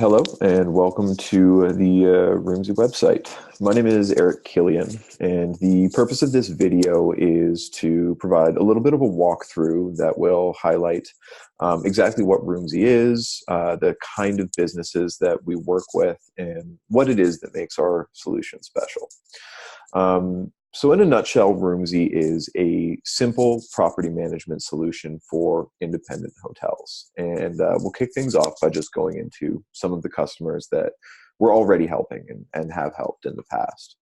Hello and welcome to the Roomsy website. My name is Eric Killian, and the purpose of this video is to provide a little bit of a walkthrough that will highlight exactly what Roomsy is, the kind of businesses that we work with, and what it is that makes our solution special. So in a nutshell, Roomsy is a simple property management solution for independent hotels. And we'll kick things off by just going into some of the customers that we're already helping and have helped in the past.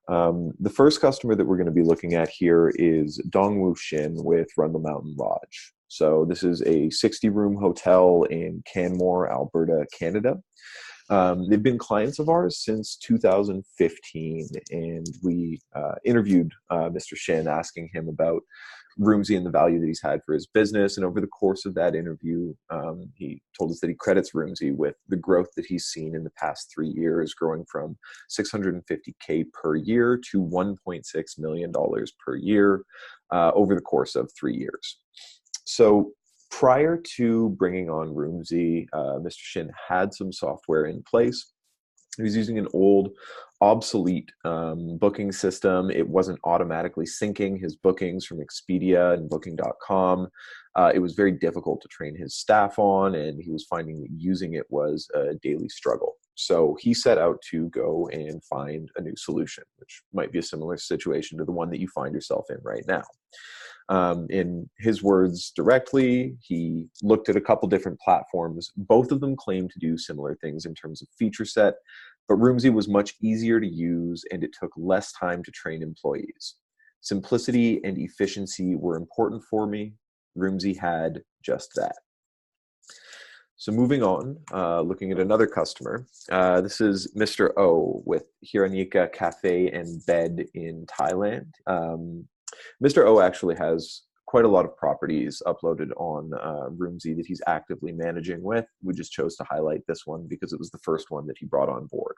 The first customer that we're going to be looking at here is Dongwoo Shin with Rundle Mountain Lodge. So this is a 60-room hotel in Canmore, Alberta, Canada. They've been clients of ours since 2015, and we interviewed Mr. Shin, asking him about Roomsy and the value that he's had for his business. And over the course of that interview, he told us that he credits Roomsy with the growth that he's seen in the past 3 years, growing from $650K per year to $1.6 million per year over the course of 3 years. So prior to bringing on Roomsy, Mr. Shin had some software in place. He was using an old, obsolete booking system. It wasn't automatically syncing his bookings from Expedia and Booking.com. It was very difficult to train his staff on, and he was finding that using it was a daily struggle. So he set out to go and find a new solution, which might be a similar situation to the one that you find yourself in right now. In his words directly, he looked at a couple different platforms. Both of them claimed to do similar things in terms of feature set, but Roomsy was much easier to use and it took less time to train employees. Simplicity and efficiency were important for me. Roomsy had just that. So moving on, looking at another customer, this is Mr. O with Hiranika Cafe and Bed in Thailand. Mr. O actually has quite a lot of properties uploaded on Roomsy that he's actively managing with. We just chose to highlight this one because it was the first one that he brought on board.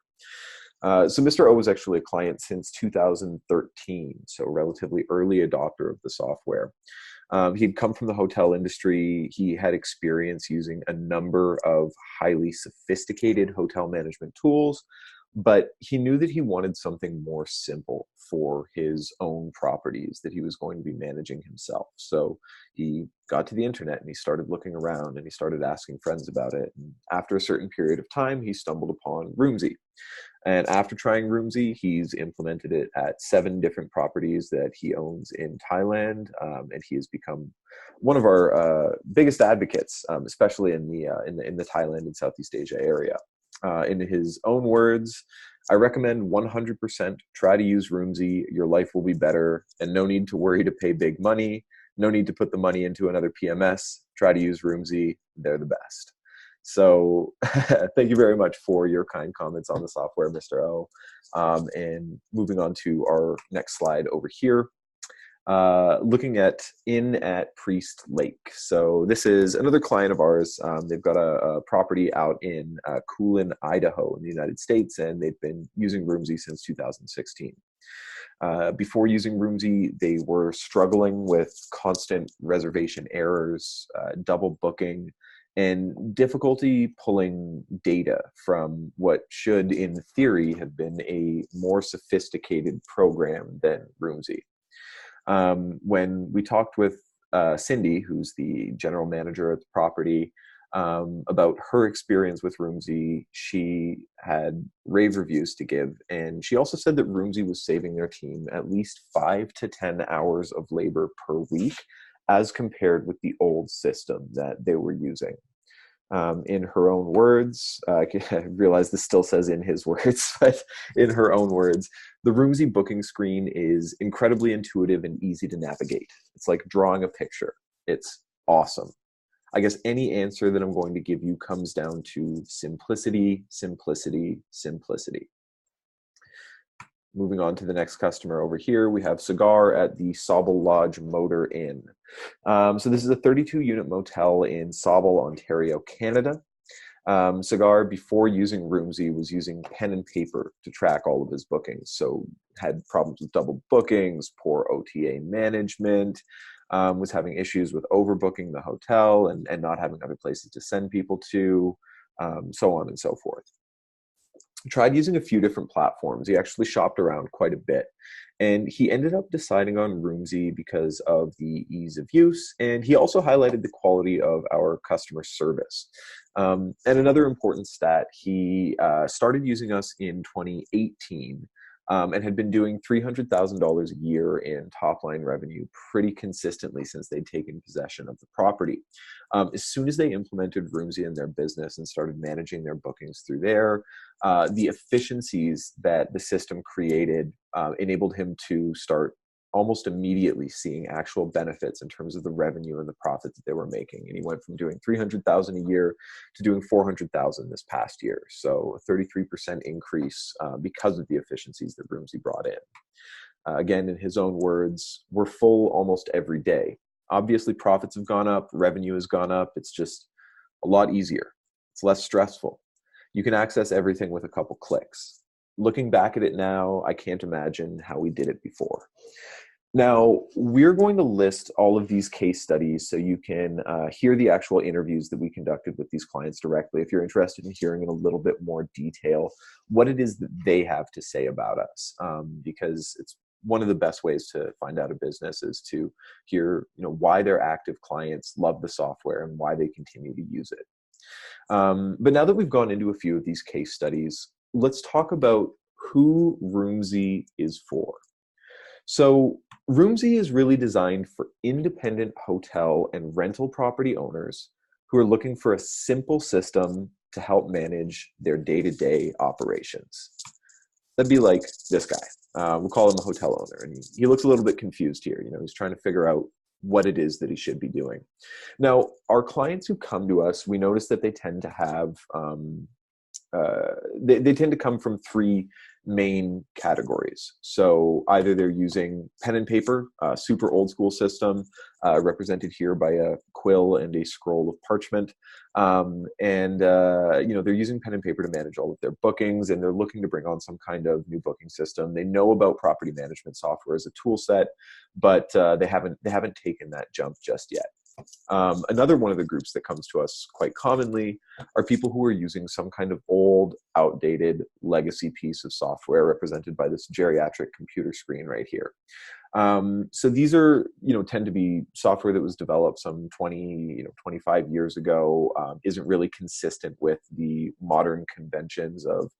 So Mr. O was actually a client since 2013, so a relatively early adopter of the software. He'd come from the hotel industry. He had experience using a number of highly sophisticated hotel management tools, but he knew that he wanted something more simple for his own properties that he was going to be managing himself. So he got to the internet and he started looking around and he started asking friends about it. And after a certain period of time, he stumbled upon Roomsy. And after trying Roomsy, he's implemented it at 7 different properties that he owns in Thailand, and he has become one of our biggest advocates, especially in the Thailand and Southeast Asia area. In his own words, I recommend 100% try to use Roomsy. Your life will be better, and no need to worry to pay big money. No need to put the money into another PMS. Try to use Roomsy. They're the best. So thank you very much for your kind comments on the software, Mr. O. And moving on to our next slide over here. Looking at Inn at Priest Lake. So this is another client of ours. They've got a property out in Coolin, Idaho in the United States, and they've been using Roomsy since 2016. Before using Roomsy, they were struggling with constant reservation errors, double booking, and difficulty pulling data from what should, in theory, have been a more sophisticated program than Roomsy. When we talked with Cindy, who's the general manager at the property, about her experience with Roomsy, she had rave reviews to give. And she also said that Roomsy was saving their team at least 5 to 10 hours of labor per week as compared with the old system that they were using. In her own words, I realize this still says in his words, but in her own words, the Roomsy booking screen is incredibly intuitive and easy to navigate. It's like drawing a picture. It's awesome. I guess any answer that I'm going to give you comes down to simplicity, simplicity, simplicity. Moving on to the next customer over here, we have Cigar at the Sauble Lodge Motor Inn. So this is a 32-unit motel in Sauble, Ontario, Canada. Cigar, before using Roomsy, was using pen and paper to track all of his bookings. So had problems with double bookings, poor OTA management, was having issues with overbooking the hotel and not having other places to send people to. so on and so forth. Tried using a few different platforms. He actually shopped around quite a bit, and he ended up deciding on Roomzy because of the ease of use, and he also highlighted the quality of our customer service. And another important stat, he started using us in 2018, and had been doing $300,000 a year in top line revenue pretty consistently since they'd taken possession of the property. As soon as they implemented Roomzy in their business and started managing their bookings through there, the efficiencies that the system created enabled him to start almost immediately seeing actual benefits in terms of the revenue and the profit that they were making. And he went from doing $300,000 a year to doing $400,000 this past year. So a 33% increase because of the efficiencies that Roomzy brought in. Again, in his own words, we're full almost every day. Obviously, profits have gone up, revenue has gone up. It's just a lot easier. It's less stressful. You can access everything with a couple clicks. Looking back at it now, I can't imagine how we did it before. Now, we're going to list all of these case studies so you can hear the actual interviews that we conducted with these clients directly if you're interested in hearing in a little bit more detail what it is that they have to say about us, because it's one of the best ways to find out a business is to hear, why their active clients love the software and why they continue to use it. But now that we've gone into a few of these case studies, let's talk about who Roomzy is for. So Roomzy is really designed for independent hotel and rental property owners who are looking for a simple system to help manage their day-to-day operations. That'd be like this guy. We'll call him a hotel owner, and he looks a little bit confused here. He's trying to figure out what it is that he should be doing. Now, our clients who come to us, we notice that they tend to have, they tend to come from three main categories. So either they're using pen and paper, super old school system, represented here by a quill and a scroll of parchment. They're using pen and paper to manage all of their bookings, and they're looking to bring on some kind of new booking system. They know about property management software as a tool set, but they haven't taken that jump just yet. Another one of the groups that comes to us quite commonly are people who are using some kind of old, outdated legacy piece of software represented by this geriatric computer screen right here. So these are, tend to be software that was developed some 20, 25 years ago, isn't really consistent with the modern conventions of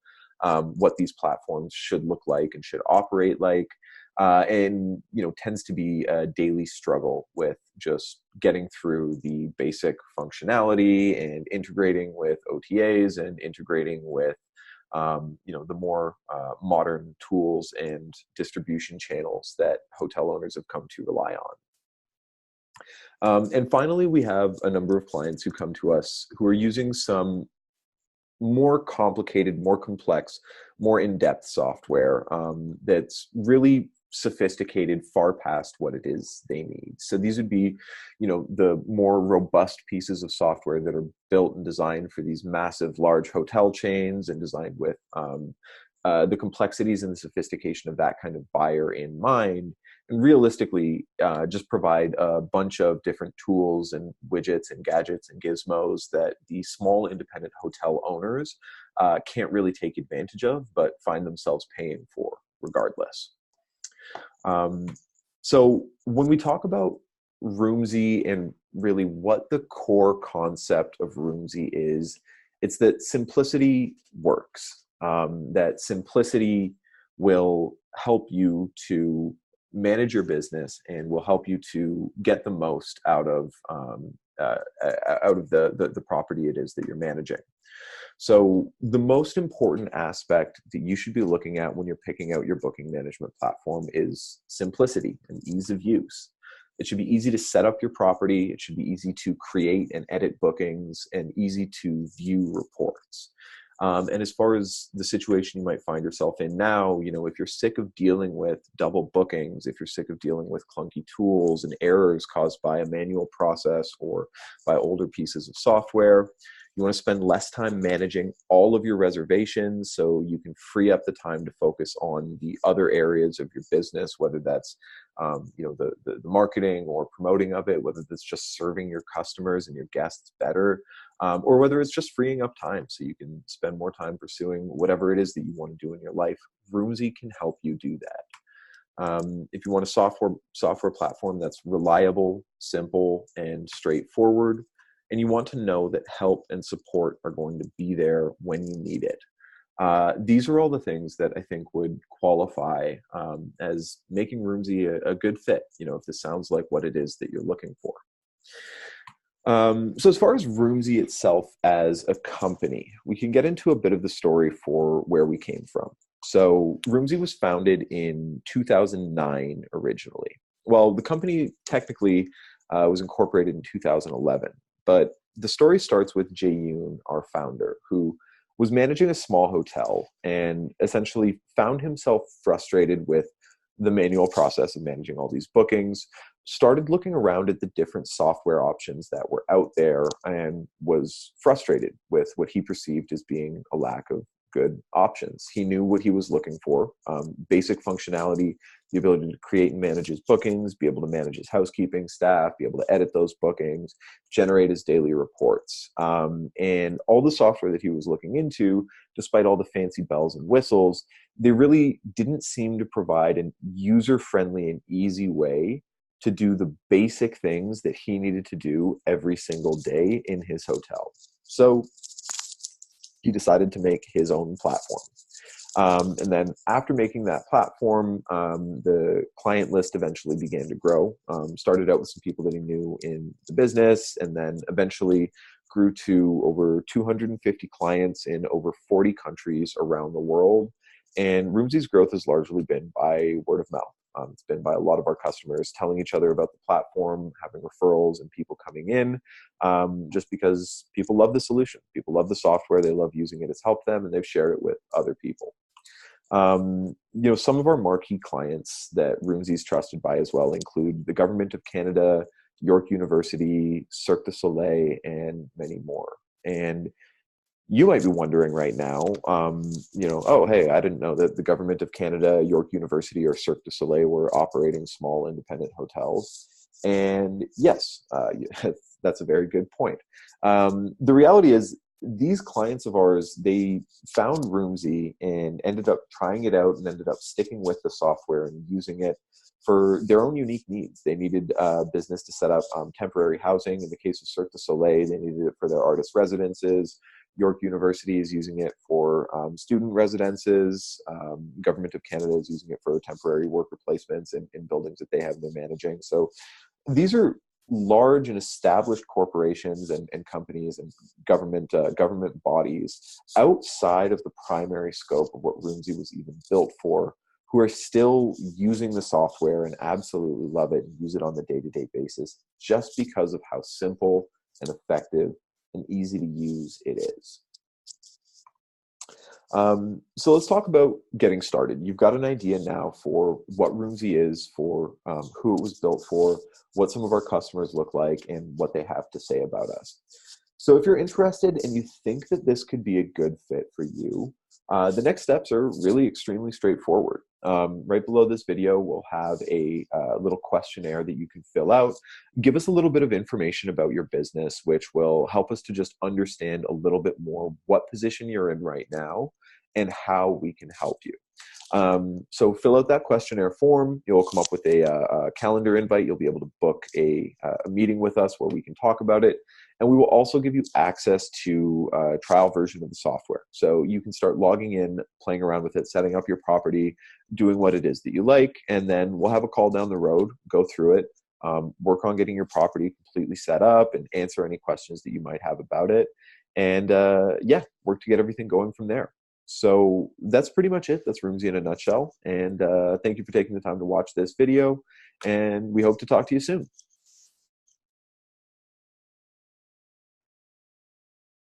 what these platforms should look like and should operate like. And tends to be a daily struggle with just getting through the basic functionality and integrating with OTAs and integrating with the more modern tools and distribution channels that hotel owners have come to rely on. And finally, we have a number of clients who come to us who are using some more complicated, more complex, more in-depth software that's really sophisticated far past what it is they need. So these would be, the more robust pieces of software that are built and designed for these massive, large hotel chains and designed with the complexities and the sophistication of that kind of buyer in mind. And realistically, just provide a bunch of different tools and widgets and gadgets and gizmos that the small independent hotel owners can't really take advantage of, but find themselves paying for regardless. So when we talk about Roomzy and really what the core concept of Roomzy is, it's that simplicity works. That simplicity will help you to manage your business and will help you to get the most out of the property it is that you're managing. So the most important aspect that you should be looking at when you're picking out your booking management platform is simplicity and ease of use. It should be easy to set up your property. It should be easy to create and edit bookings and easy to view reports. And as far as the situation you might find yourself in now, if you're sick of dealing with double bookings, if you're sick of dealing with clunky tools and errors caused by a manual process or by older pieces of software, You want to spend less time managing all of your reservations so you can free up the time to focus on the other areas of your business, whether that's the marketing or promoting of it, whether that's just serving your customers and your guests better, or whether it's just freeing up time so you can spend more time pursuing whatever it is that you want to do in your life. Roomsy can help you do that. If you want a software platform that's reliable, simple, and straightforward, and you want to know that help and support are going to be there when you need it. These are all the things that I think would qualify as making Roomsy a good fit, if this sounds like what it is that you're looking for. So as far as Roomsy itself as a company, we can get into a bit of the story for where we came from. So Roomsy was founded in 2009 originally. Well, the company technically was incorporated in 2011, but the story starts with Jae Yoon, our founder, who was managing a small hotel and essentially found himself frustrated with the manual process of managing all these bookings, started looking around at the different software options that were out there, and was frustrated with what he perceived as being a lack of good options. He knew what he was looking for: basic functionality, the ability to create and manage his bookings, be able to manage his housekeeping staff, be able to edit those bookings, generate his daily reports. And all the software that he was looking into, despite all the fancy bells and whistles, they really didn't seem to provide an user-friendly and easy way to do the basic things that he needed to do every single day in his hotel. So he decided to make his own platform. And then after making that platform, the client list eventually began to grow. Started out with some people that he knew in the business, and then eventually grew to over 250 clients in over 40 countries around the world. And Roomsy's growth has largely been by word of mouth. It's been by a lot of our customers telling each other about the platform, having referrals, and people coming in, just because people love the solution. People love the software. They love using it. It's helped them, and they've shared it with other people. Some of our marquee clients that Roomsy's trusted by as well include the Government of Canada, York University, Cirque du Soleil, and many more. And you might be wondering right now, oh, hey, I didn't know that the Government of Canada, York University, or Cirque du Soleil were operating small independent hotels. And yes, that's a very good point. The reality is, these clients of ours, they found Roomsy and ended up trying it out and ended up sticking with the software and using it for their own unique needs. They needed a business to set up temporary housing. In the case of Cirque du Soleil, they needed it for their artist residences. York University is using it for student residences. Government of Canada is using it for temporary worker placements in buildings that they have been managing. So these are large and established corporations and companies and government bodies outside of the primary scope of what Roomsy was even built for, who are still using the software and absolutely love it and use it on the day-to-day basis just because of how simple and effective and easy to use it is. So let's talk about getting started. You've got an idea now for what Roomsy is, for who it was built for, what some of our customers look like, and what they have to say about us. So if you're interested and you think that this could be a good fit for you, the next steps are really extremely straightforward. Right below this video, we'll have a little questionnaire that you can fill out. Give us a little bit of information about your business, which will help us to just understand a little bit more what position you're in right now and how we can help you. So fill out that questionnaire form. You'll come up with a calendar invite. You'll be able to book a meeting with us where we can talk about it. And we will also give you access to a trial version of the software. So you can start logging in, playing around with it, setting up your property, doing what it is that you like. And then we'll have a call down the road, go through it, work on getting your property completely set up and answer any questions that you might have about it. And work to get everything going from there. So that's pretty much it. That's Roomsy in a nutshell. And thank you for taking the time to watch this video. And we hope to talk to you soon.